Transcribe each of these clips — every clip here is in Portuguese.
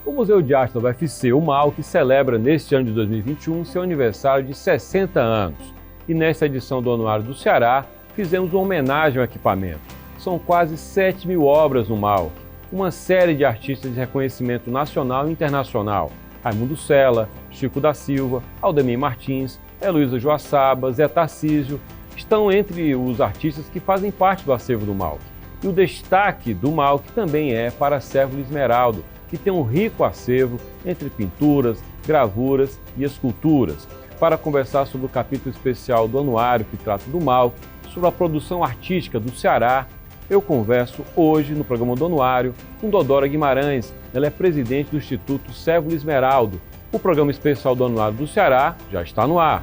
O Museu de Arte da UFC, o MAUC, celebra neste ano de 2021 seu aniversário de 60 anos. E nesta edição do Anuário do Ceará, fizemos uma homenagem ao equipamento. São quase 7.000 obras no MAUC, uma série de artistas de reconhecimento nacional e internacional. Raimundo Sela, Chico da Silva, Aldemir Martins, Heloísa Joaçaba, Zé Tarcísio, estão entre os artistas que fazem parte do acervo do MAUC. E o destaque do MAUC também é para a Sérvulo Esmeraldo, que tem um rico acervo entre pinturas, gravuras e esculturas. Para conversar sobre o capítulo especial do anuário que trata do MAUC, sobre a produção artística do Ceará, eu converso hoje no programa do Anuário com Dodora Guimarães. Ela é presidente do Instituto Sérvulo Esmeraldo. O programa especial do Anuário do Ceará já está no ar.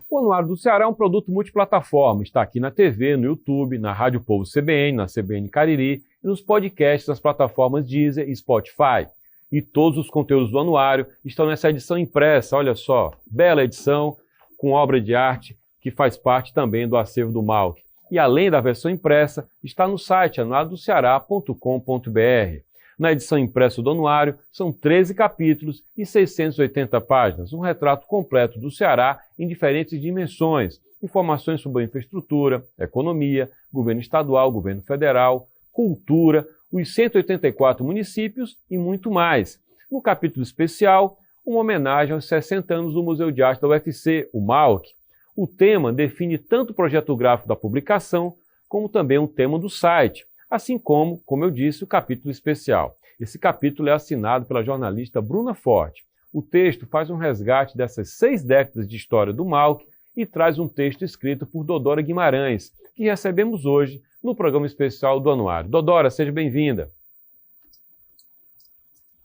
O Anuário do Ceará é um produto multiplataforma. Está aqui na TV, no YouTube, na Rádio Povo CBN, na CBN Cariri e nos podcasts das plataformas Deezer e Spotify. E todos os conteúdos do Anuário estão nessa edição impressa, olha só, bela edição, com obra de arte que faz parte também do acervo do MAUC. E além da versão impressa, está no site anuariodoceará.com.br. Na edição impressa do Anuário, são 13 capítulos e 680 páginas, um retrato completo do Ceará em diferentes dimensões, informações sobre a infraestrutura, economia, governo estadual, governo federal, cultura, os 184 municípios e muito mais. No capítulo especial, uma homenagem aos 60 anos do Museu de Arte da UFC, o MAUC. O tema define tanto o projeto gráfico da publicação, como também o tema do site, assim como eu disse, o capítulo especial. Esse capítulo é assinado pela jornalista Bruna Forte. O texto faz um resgate dessas 6 décadas de história do MAUC e traz um texto escrito por Dodora Guimarães, que recebemos hoje no programa especial do Anuário. Dodora, seja bem-vinda.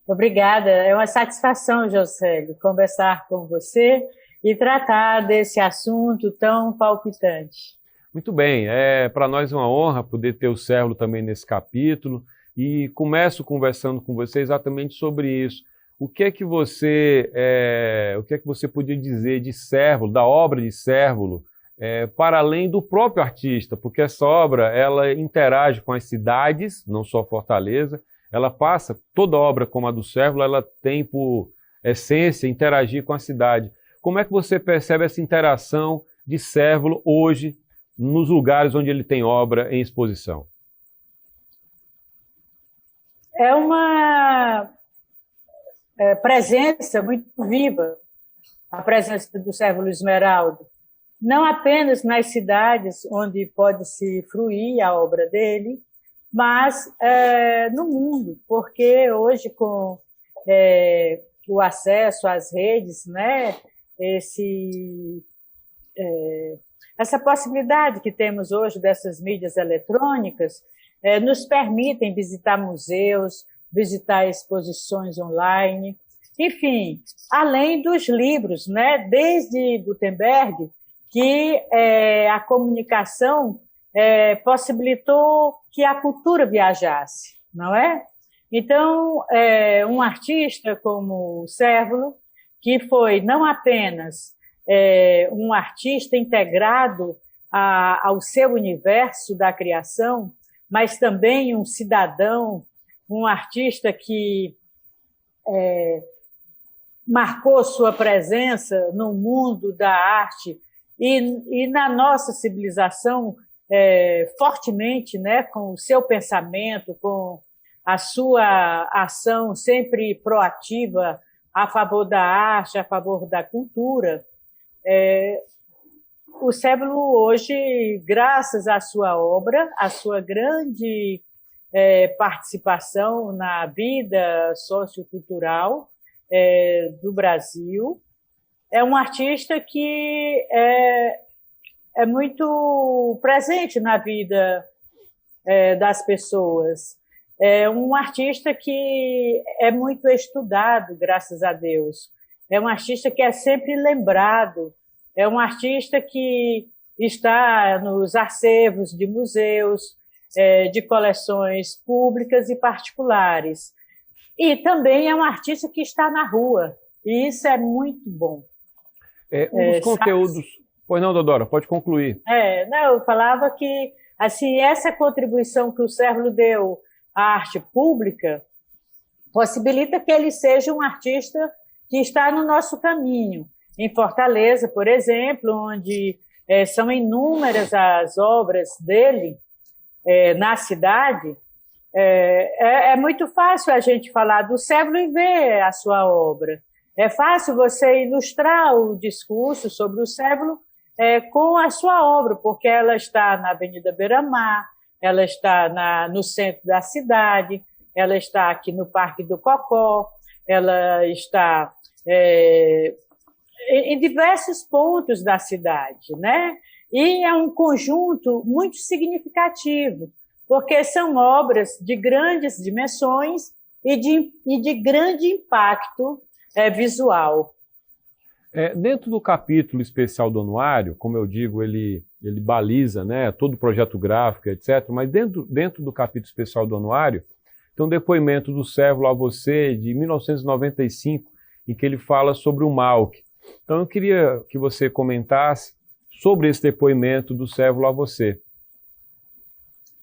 Obrigada. É uma satisfação, Josélio, conversar com você e tratar desse assunto tão palpitante. Muito bem, é para nós uma honra poder ter o Sérvulo também nesse capítulo e começo conversando com você exatamente sobre isso. O que é que você podia dizer de Sérvulo, da obra de Sérvulo, para além do próprio artista? Porque essa obra ela interage com as cidades, não só Fortaleza, ela passa, toda obra como a do Sérvulo, ela tem por essência interagir com a cidade. Como é que você percebe essa interação de Sérvulo hoje nos lugares onde ele tem obra em exposição? É uma presença muito viva, a presença do Sérvulo Esmeraldo, não apenas nas cidades onde pode-se fruir a obra dele, mas no mundo, porque hoje com o acesso às redes, né, essa possibilidade que temos hoje dessas mídias eletrônicas nos permitem visitar museus, visitar exposições online, enfim, além dos livros, né? Desde Gutenberg, que a comunicação possibilitou que a cultura viajasse, não é? Então, um artista como o Sérvulo, que foi não apenas um artista integrado ao seu universo da criação, mas também um cidadão, um artista que marcou sua presença no mundo da arte e na nossa civilização fortemente, né, com o seu pensamento, com a sua ação sempre proativa a favor da arte, a favor da cultura. O Sérvulo hoje, graças à sua obra, à sua grande participação na vida sociocultural do Brasil, é um artista que é muito presente na vida das pessoas. É um artista que é muito estudado, graças a Deus. É um artista que é sempre lembrado. É um artista que está nos acervos de museus, de coleções públicas e particulares. E também é um artista que está na rua, E isso é muito bom. Um dos conteúdos... Pois não, Deodora, pode concluir. Não, eu falava que assim, essa contribuição que o Cérvulo deu à arte pública possibilita que ele seja um artista que está no nosso caminho. Em Fortaleza, por exemplo, onde são inúmeras as obras dele na cidade, é muito fácil a gente falar do Cérvulo e ver a sua obra. É fácil você ilustrar o discurso sobre o Cérvulo com a sua obra, porque ela está na Avenida Beira-Mar, ela está no centro da cidade, ela está aqui no Parque do Cocó, ela está em diversos pontos da cidade, né? E é um conjunto muito significativo, porque são obras de grandes dimensões e de grande impacto visual. Dentro do capítulo especial do anuário, como eu digo, ele baliza, né, todo o projeto gráfico, etc., mas dentro do capítulo especial do anuário, tem um depoimento do Cérvulo a você, de 1995, em que ele fala sobre o Malc. Então, eu queria que você comentasse sobre esse depoimento do Cérvulo a você.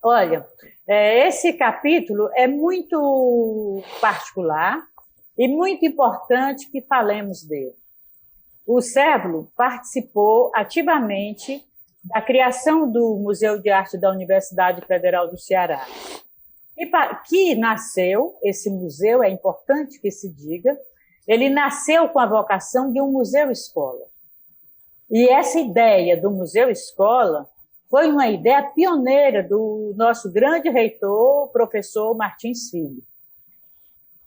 Olha, esse capítulo é muito particular e muito importante que falemos dele. O Cérvulo participou ativamente da criação do Museu de Arte da Universidade Federal do Ceará. E que nasceu, esse museu, é importante que se diga, ele nasceu com a vocação de um museu-escola. E essa ideia do museu-escola foi uma ideia pioneira do nosso grande reitor, o professor Martins Filho.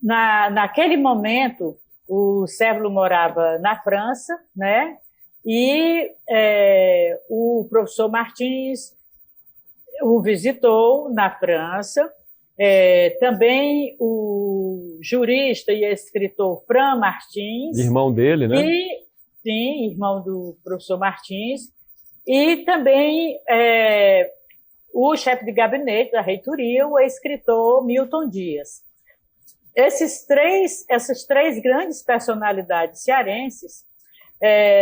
Naquele momento, o Cérvulo morava na França, né? E o professor Martins o visitou na França. Também o jurista e escritor Fran Martins. Irmão dele, né? Sim, irmão do professor Martins. E também o chefe de gabinete da reitoria, o escritor Milton Dias. Essas três grandes personalidades cearenses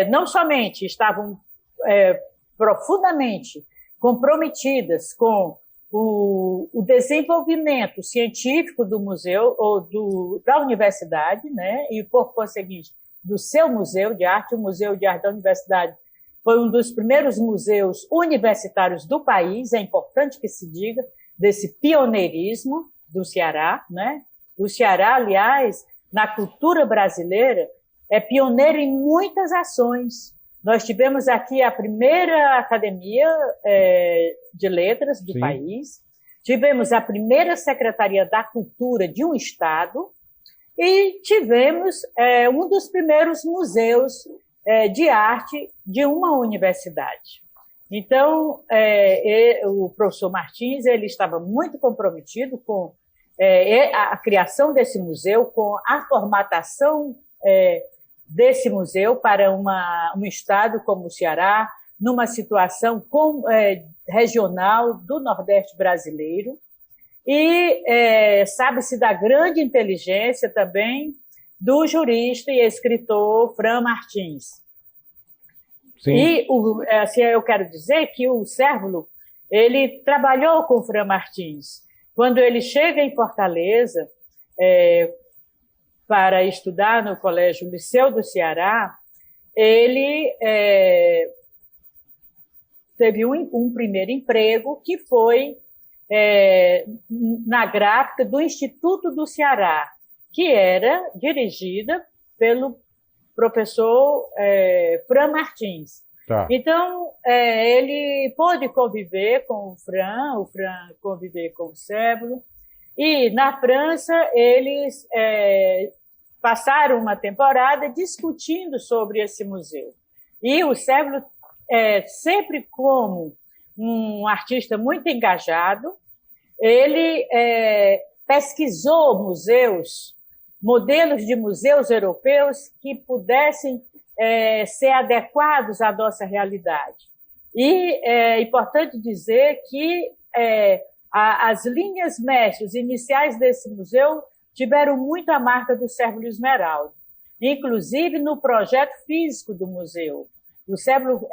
não somente estavam profundamente comprometidas com o desenvolvimento científico do museu ou da universidade, né, e, por conseguinte, do seu museu de arte. O Museu de Arte da Universidade foi um dos primeiros museus universitários do país, é importante que se diga, desse pioneirismo do Ceará, né? O Ceará, aliás, na cultura brasileira, é pioneiro em muitas ações. Nós tivemos aqui a primeira academia de letras do país, tivemos a primeira Secretaria da Cultura de um estado e tivemos um dos primeiros museus de arte de uma universidade. Então, o professor Martins ele estava muito comprometido com a criação desse museu, com a formatação desse museu para um estado como o Ceará, numa situação regional do Nordeste brasileiro, e sabe-se da grande inteligência também do jurista e escritor Fran Martins. Sim. E assim, eu quero dizer que o Cérvulo ele trabalhou com o Fran Martins. Quando ele chega em Fortaleza para estudar no Colégio Liceu do Ceará, ele teve um primeiro emprego que foi na gráfica do Instituto do Ceará, que era dirigida pelo professor Fran Martins. Tá. Então, ele pôde conviver com o Fran conviver com o Cérvulo, e na França eles passaram uma temporada discutindo sobre esse museu. E o Cérvulo, sempre como um artista muito engajado, ele pesquisou modelos de museus europeus que pudessem ser adequados à nossa realidade. E é importante dizer que as linhas mestras iniciais desse museu tiveram muito a marca do Cérvulo Esmeralda. inclusive no projeto físico do museu. O Sébolo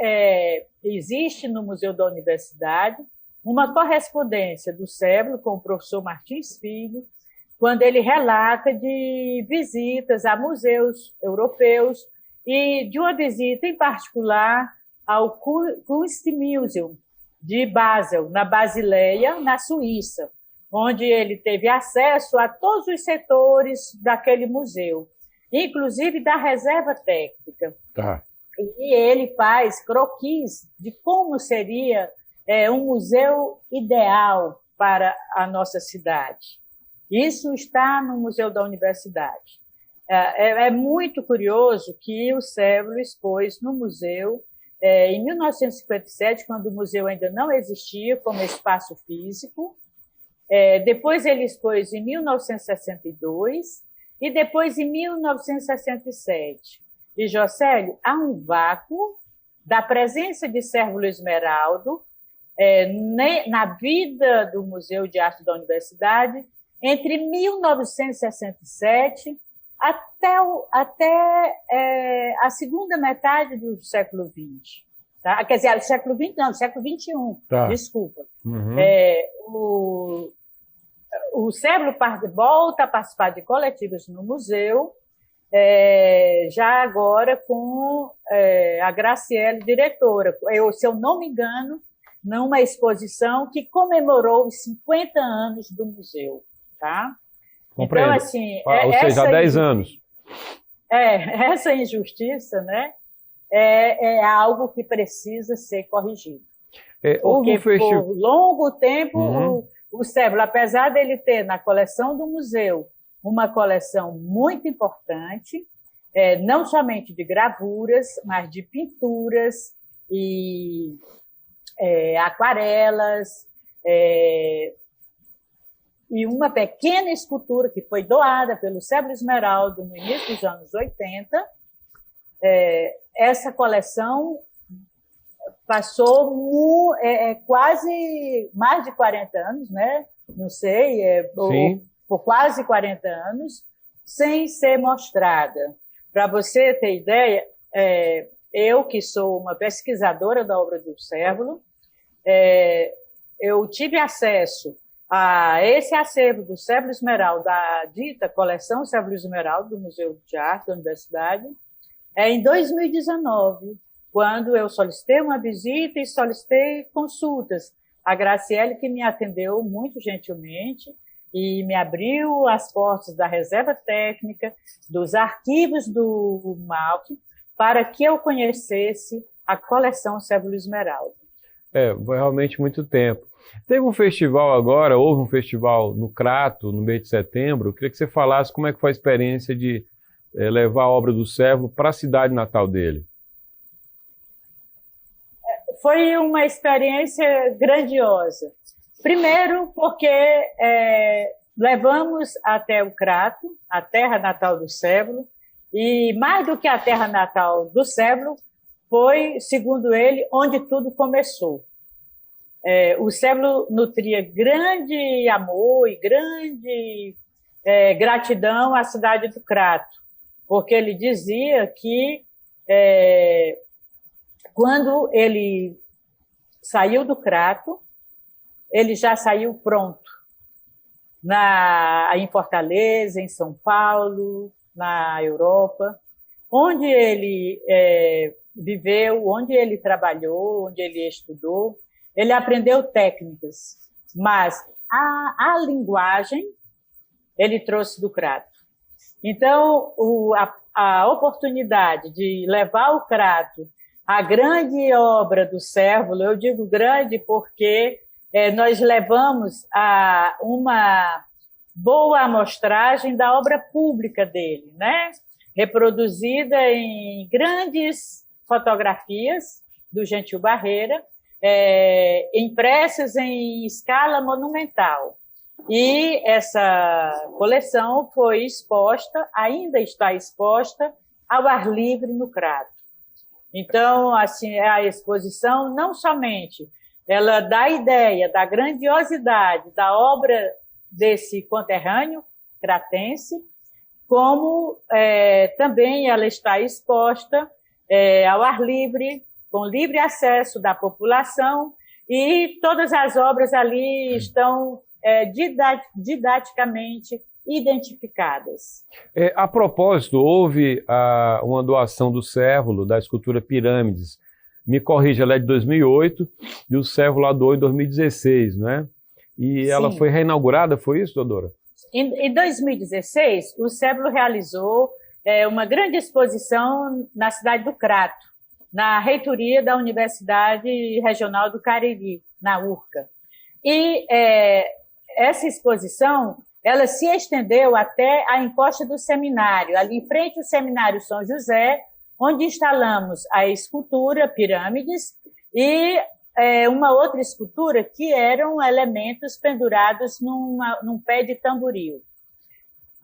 existe no Museu da Universidade uma correspondência do Sébolo com o professor Martins Filho, quando ele relata de visitas a museus europeus e de uma visita em particular ao Kunstmuseum de Basel, na Basileia, na Suíça, onde ele teve acesso a todos os setores daquele museu, inclusive da reserva técnica. Tá. E ele faz croquis de como seria um museu ideal para a nossa cidade. Isso está no Museu da Universidade. É muito curioso que o Sébolo expôs no museu em 1957, quando o museu ainda não existia como espaço físico. Depois ele expôs em 1962 e depois em 1967. E, Jocélio, há um vácuo da presença de Sérvulo Esmeraldo na vida do Museu de Arte da Universidade entre 1967 até a segunda metade do século XX. Tá? Quer dizer, século XX não, século XXI, tá. Desculpa. Uhum. O Sébolo volta a participar de coletivas no museu, já agora com a Graciele, diretora. Se eu não me engano, numa exposição que comemorou os 50 anos do museu. Tá? Compreendo. Então, assim, ou seja, há 10 anos. Essa injustiça, né, é algo que precisa ser corrigido. Porque por longo tempo, o Sébolo, apesar dele ter na coleção do museu uma coleção muito importante, não somente de gravuras, mas de pinturas e aquarelas, e uma pequena escultura que foi doada pelo Sébolo Esmeraldo no início dos anos 80. Essa coleção passou quase mais de 40 anos, né? Não sei, por quase 40 anos, sem ser mostrada. Para você ter ideia, eu, que sou uma pesquisadora da obra do Sérvulo, eu tive acesso a esse acervo do Sébolo Esmeraldo, da dita coleção Sébolo Esmeraldo, do Museu de Arte da Universidade, em 2019, quando eu solicitei uma visita e solicitei consultas. A Graciele, que me atendeu muito gentilmente e me abriu as portas da reserva técnica, dos arquivos do MAUC, para que eu conhecesse a coleção Sébolo Esmeraldo. Foi realmente muito tempo. Teve um festival agora, houve um festival no Crato, no mês de setembro. Eu queria que você falasse como é que foi a experiência de levar a obra do Sérvulo para a cidade natal dele. Foi uma experiência grandiosa. Primeiro, porque levamos até o Crato, a terra natal do Sérvulo, e mais do que a terra natal do Sérvulo, foi, segundo ele, onde tudo começou. O Sérvulo nutria grande amor e grande gratidão à cidade do Crato, porque ele dizia que quando ele saiu do Crato, ele já saiu pronto, em Fortaleza, em São Paulo, na Europa, onde ele viveu, onde ele trabalhou, onde ele estudou. Ele aprendeu técnicas, mas a linguagem ele trouxe do Crato. Então, a oportunidade de levar o Crato à grande obra do Sérvulo, eu digo grande porque nós levamos a uma boa amostragem da obra pública dele, né? Reproduzida em grandes fotografias do Gentil Barreira, impressas em escala monumental. E essa coleção foi exposta, ainda está exposta, ao ar livre no Crato. Então, assim, a exposição não somente ela dá ideia da grandiosidade da obra desse conterrâneo cratense, como também ela está exposta ao ar livre, com livre acesso da população, e todas as obras ali estão didaticamente identificadas. A propósito, houve uma doação do Cérvulo, da escultura Pirâmides. Me corrija, ela é de 2008 e o Cérvulo lá doou em 2016, não é? E ela foi reinaugurada, foi isso, doutora? Em 2016, o Cérvulo realizou uma grande exposição na cidade do Crato, na reitoria da Universidade Regional do Cariri, na URCA. E essa exposição ela se estendeu até a encosta do seminário, ali em frente ao Seminário São José, onde instalamos a escultura Pirâmides e uma outra escultura que eram elementos pendurados num pé de tamboril.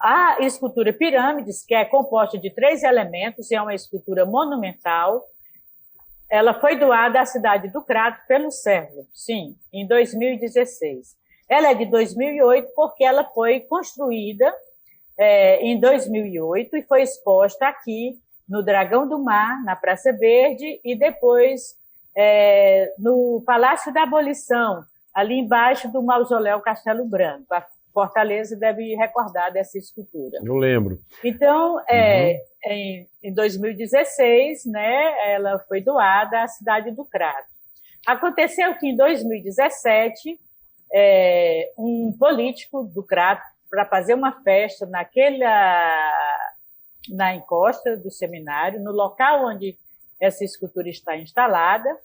A escultura Pirâmides, que é composta de 3 elementos e é uma escultura monumental, ela foi doada à cidade do Crato pelo Cérvulo, sim, em 2016. Ela é de 2008 porque ela foi construída em 2008 e foi exposta aqui no Dragão do Mar, na Praça Verde, e depois no Palácio da Abolição, ali embaixo do Mausoléu Castelo Branco. A Fortaleza deve recordar dessa escultura. Eu lembro. Então, em 2016, né, ela foi doada à cidade do Crato. Aconteceu que, em 2017, um político do Crato, para fazer uma festa na encosta do seminário, no local onde essa escultura está instalada,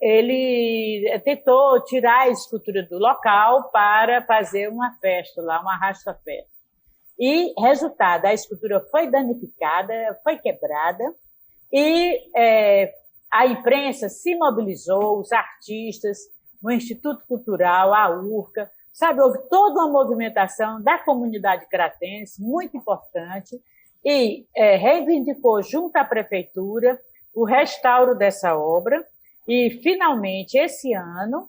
ele tentou tirar a escultura do local para fazer uma festa lá, uma arrasta-pé. E, resultado, a escultura foi danificada, foi quebrada, e a imprensa se mobilizou, os artistas, o Instituto Cultural, a URCA, sabe, houve toda uma movimentação da comunidade cratense, muito importante, e reivindicou junto à prefeitura o restauro dessa obra, e, finalmente, esse ano,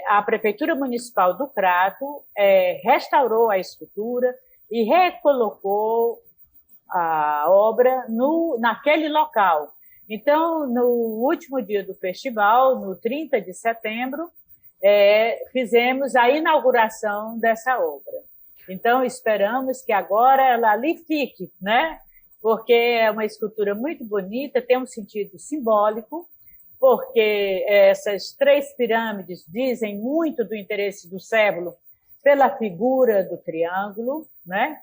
a Prefeitura Municipal do Crato restaurou a escultura e recolocou a obra naquele local. Então, no último dia do festival, no 30 de setembro, fizemos a inauguração dessa obra. Então, esperamos que agora ela ali fique, né? Porque é uma escultura muito bonita, tem um sentido simbólico, porque essas 3 pirâmides dizem muito do interesse do Cérvulo pela figura do triângulo, né?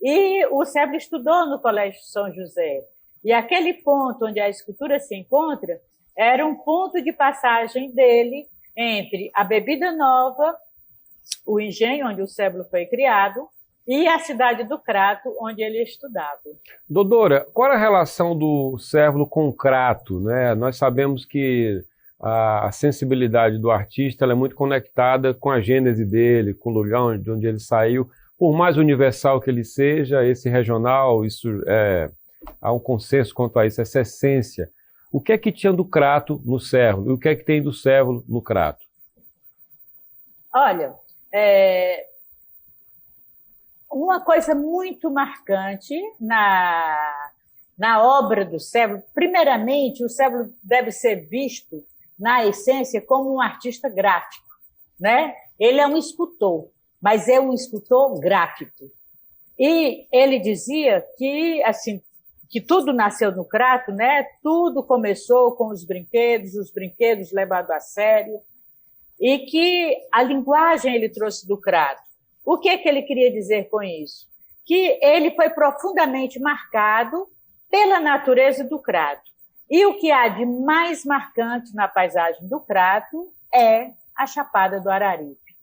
E o Cérvulo estudou no Colégio São José. E aquele ponto onde a escultura se encontra era um ponto de passagem dele entre a Bebida Nova, o engenho onde o Cérvulo foi criado, e a cidade do Crato, onde ele estudava. Doutora, qual é a relação do Cérvulo com o Crato, né? Nós sabemos que a sensibilidade do artista ela é muito conectada com a gênese dele, com o lugar de onde ele saiu. Por mais universal que ele seja, esse regional, há um consenso quanto a isso, essa essência. O que é que tinha do Crato no Cérvulo e o que é que tem do Cérvulo no Crato? Olha, uma coisa muito marcante na obra do Cérvulo, primeiramente, o Cérvulo deve ser visto, na essência, como um artista gráfico, né? Ele é um escultor, mas é um escultor gráfico. E ele dizia que, assim, que tudo nasceu no Crato, né? Tudo começou com os brinquedos levados a sério, e que a linguagem ele trouxe do Crato. O que é que ele queria dizer com isso? Que ele foi profundamente marcado pela natureza do Crato. E o que há de mais marcante na paisagem do Crato é a Chapada do Araripe,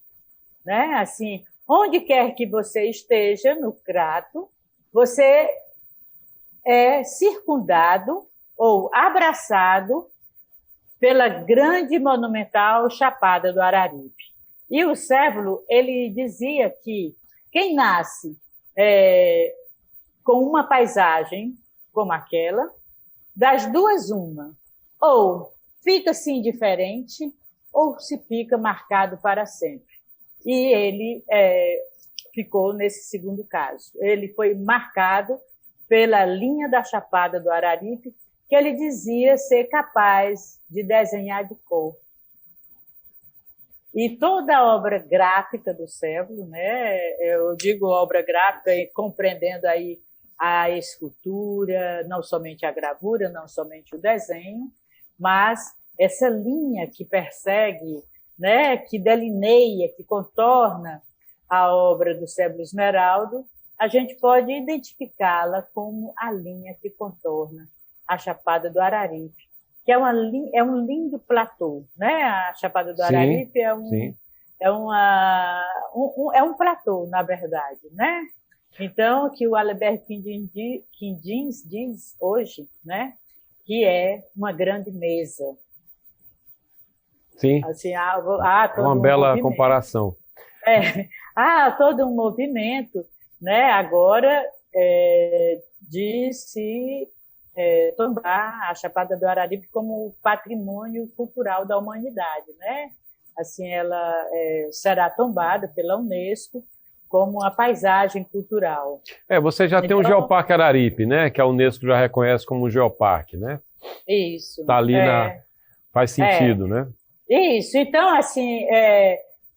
né? Assim, onde quer que você esteja no Crato, você é circundado ou abraçado pela grande e monumental Chapada do Araripe. E o Cérvulo, ele dizia que quem nasce com uma paisagem como aquela, das duas uma, ou fica-se indiferente, ou se fica marcado para sempre. E ele ficou nesse segundo caso. Ele foi marcado pela linha da Chapada do Araripe, que ele dizia ser capaz de desenhar de cor. E toda a obra gráfica do Cévolo, né, eu digo obra gráfica compreendendo aí a escultura, não somente a gravura, não somente o desenho, mas essa linha que persegue, né, que delineia, que contorna a obra do Cévolo Esmeraldo, a gente pode identificá-la como a linha que contorna a Chapada do Araripe, que é um lindo platô, né? A Chapada do Araripe é um platô, na verdade, né? Então, que o Albert Quindins diz hoje, né? Que é uma grande mesa. Sim, assim, uma bela comparação. Todo um movimento, né? Agora de se tombar a Chapada do Araripe como patrimônio cultural da humanidade, né? Assim, ela será tombada pela Unesco como a paisagem cultural. Você já tem o Geoparque Araripe, né? Que a Unesco já reconhece como um geoparque, né? Isso. Está ali faz sentido, né? Isso. Então, assim,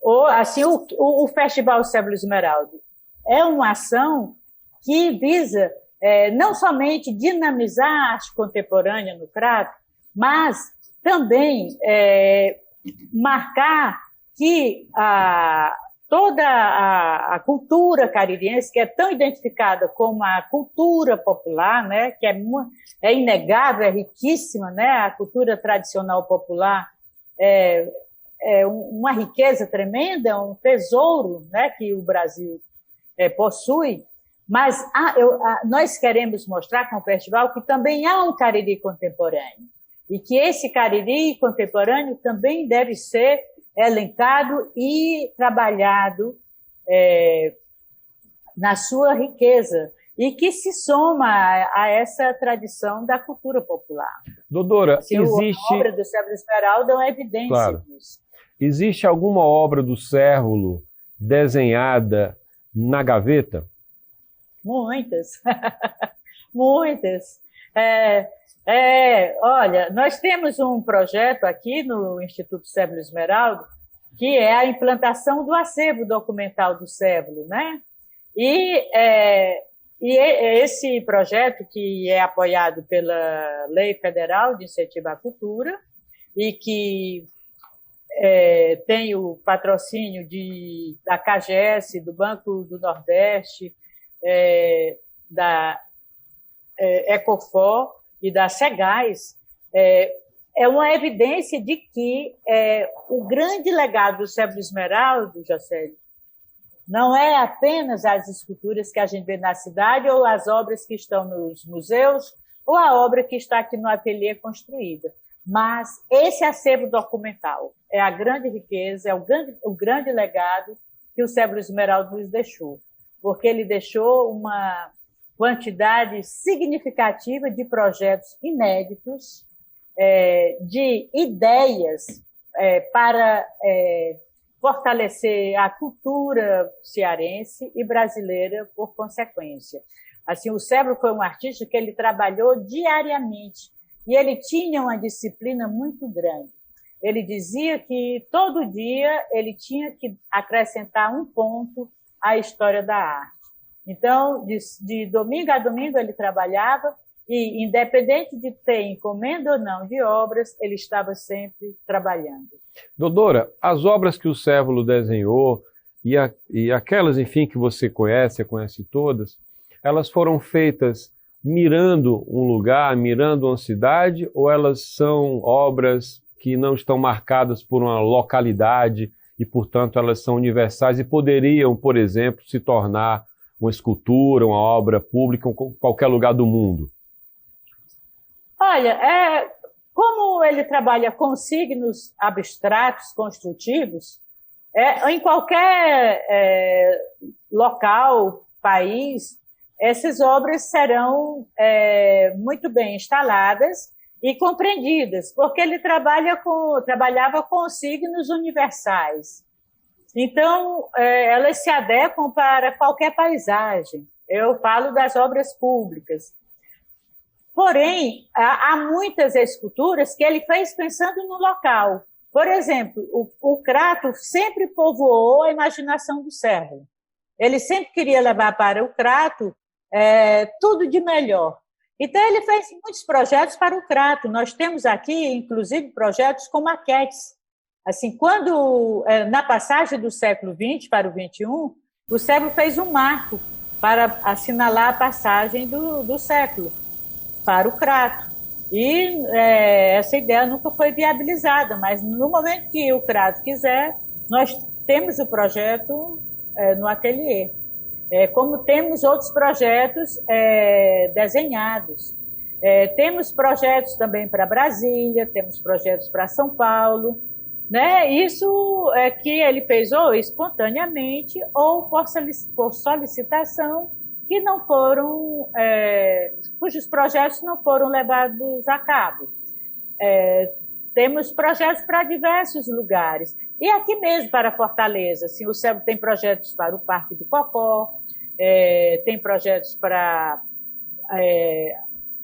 o Festival Cévolo Esmeralda é uma ação que visa não somente dinamizar a arte contemporânea no Crato, mas também marcar que toda a cultura caririense, que é tão identificada como a cultura popular, né, que é inegável, é riquíssima, né, a cultura tradicional popular é uma riqueza tremenda, um tesouro, né, que o Brasil possui, mas nós queremos mostrar com o festival que também há um Cariri contemporâneo e que esse Cariri contemporâneo também deve ser elencado e trabalhado na sua riqueza e que se soma a essa tradição da cultura popular. Doutora, a obra do Cévolo Esmeralda é uma evidência disso. Existe alguma obra do Cévolo desenhada na gaveta? Muitas. Muitas. Olha, nós temos um projeto aqui no Instituto Cévolo Esmeralda, que é a implantação do acervo documental do Cévolo, né? E esse projeto, que é apoiado pela Lei Federal de Incentivo à Cultura e que tem o patrocínio da CAGES, do Banco do Nordeste, da Ecofor e da Segás, é uma evidência de que o grande legado do Cévolo Esmeralda, Jocélio, não é apenas as esculturas que a gente vê na cidade ou as obras que estão nos museus ou a obra que está aqui no ateliê construída, mas esse acervo documental é a grande riqueza, é o grande legado que o Cévolo Esmeralda nos deixou, porque ele deixou uma quantidade significativa de projetos inéditos, de ideias para fortalecer a cultura cearense e brasileira por consequência. Assim, o Cévolo foi um artista que ele trabalhou diariamente e ele tinha uma disciplina muito grande. Ele dizia que todo dia ele tinha que acrescentar um ponto à história da arte. Então, de domingo a domingo ele trabalhava e, independente de ter encomenda ou não de obras, ele estava sempre trabalhando. Doutora, as obras que o Cévolo desenhou e aquelas, enfim, que você conhece todas, elas foram feitas mirando um lugar, mirando uma cidade, ou elas são obras que não estão marcadas por uma localidade e, portanto, elas são universais e poderiam, por exemplo, se tornar uma escultura, uma obra pública em qualquer lugar do mundo? Olha, como ele trabalha com signos abstratos, construtivos, em qualquer local, país, essas obras serão muito bem instaladas e compreendidas, porque ele trabalhava com signos universais. Então, elas se adequam para qualquer paisagem. Eu falo das obras públicas. Porém, há muitas esculturas que ele fez pensando no local. Por exemplo, o Crato sempre povoou a imaginação do Cérvulo. Ele sempre queria levar para o Crato tudo de melhor. Então, ele fez muitos projetos para o Crato. Nós temos aqui, inclusive, projetos com maquetes. Assim, quando, na passagem do século XX para o XXI, o Cérvulo fez um marco para assinalar a passagem do século para o Crato. E essa ideia nunca foi viabilizada, mas no momento que o Crato quiser, nós temos o projeto no ateliê. Como temos outros projetos desenhados. Temos projetos também para Brasília, temos projetos para São Paulo, né? Isso é que ele fez ou espontaneamente ou por solicitação, que não foram, cujos projetos não foram levados a cabo. Temos projetos para diversos lugares. E aqui mesmo para Fortaleza, assim, o Cérvulo tem projetos para o Parque do Cocó, tem projetos para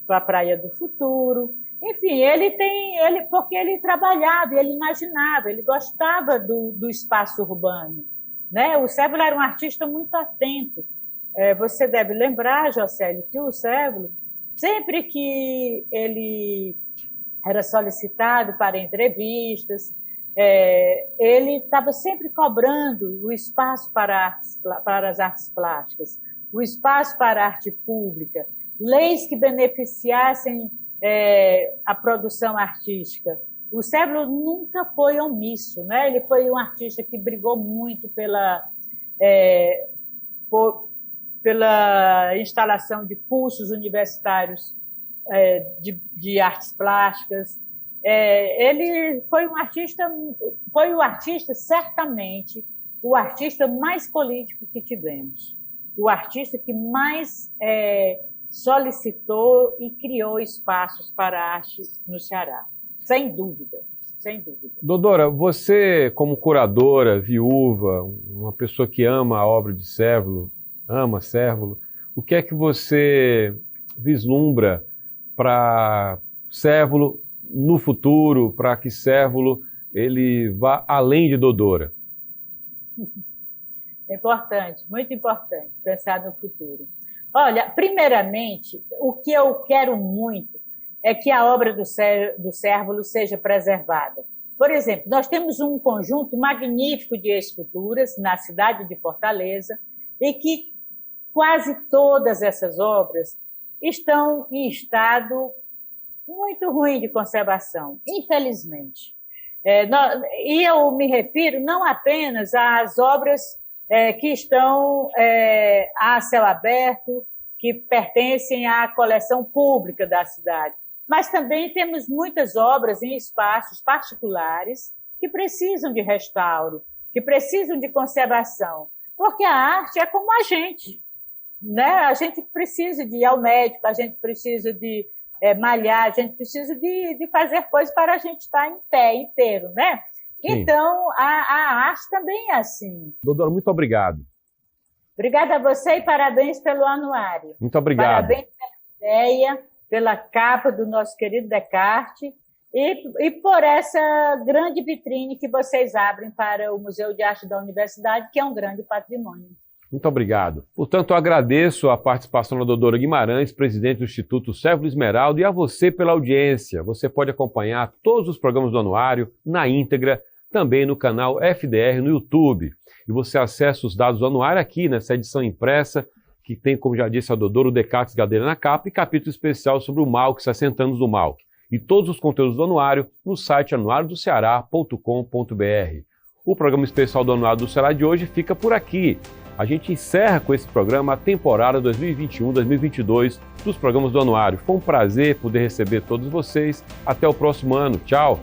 a Praia do Futuro. Enfim, porque ele trabalhava, ele imaginava, ele gostava do espaço urbano, né? O Cérvulo era um artista muito atento. Você deve lembrar, Jocélio, que o Cérvulo, sempre que ele era solicitado para entrevistas, ele estava sempre cobrando o espaço para as artes plásticas, o espaço para a arte pública, leis que beneficiassem a produção artística. O Cérvulo nunca foi omisso, né? Ele foi um artista que brigou muito pela instalação de cursos universitários de artes plásticas. Ele foi um artista, certamente, o artista mais político que tivemos, o artista que mais solicitou e criou espaços para a arte no Ceará, sem dúvida, sem dúvida. Doutora, você como curadora, viúva, uma pessoa que ama a obra de Cérvulo, ama Cérvulo, o que é que você vislumbra para Cérvulo no futuro, para que Cérvulo ele vá além de Dodora? É importante, muito importante pensar no futuro. Olha, primeiramente, o que eu quero muito é que a obra do Cérvulo seja preservada. Por exemplo, nós temos um conjunto magnífico de esculturas na cidade de Fortaleza e que quase todas essas obras estão em estado muito ruim de conservação, infelizmente. E eu me refiro não apenas às obras que estão a céu aberto, que pertencem à coleção pública da cidade, mas também temos muitas obras em espaços particulares que precisam de restauro, que precisam de conservação, porque a arte é como a gente, né? A gente precisa de ir ao médico, a gente precisa de malhar, a gente precisa de fazer coisas para a gente estar em pé inteiro, né? Sim. Então, a arte também é assim. Doutora, muito obrigado. Obrigada a você e parabéns pelo anuário. Muito obrigado. Parabéns pela ideia, pela capa do nosso querido Descartes e por essa grande vitrine que vocês abrem para o Museu de Arte da Universidade, que é um grande patrimônio. Muito obrigado. Portanto, eu agradeço a participação da doutora Guimarães, presidente do Instituto Cérvulo Esmeralda, e a você pela audiência. Você pode acompanhar todos os programas do anuário na íntegra, também no canal FDR no YouTube. E você acessa os dados do anuário aqui nessa edição impressa, que tem, como já disse a doutora, o Descartes Gadelha na capa e capítulo especial sobre o Malc, 60 anos do Malc. E todos os conteúdos do anuário no site anuariodoceará.com.br. O programa especial do Anuário do Ceará de hoje fica por aqui. A gente encerra com esse programa a temporada 2021-2022 dos programas do Anuário. Foi um prazer poder receber todos vocês. Até o próximo ano. Tchau!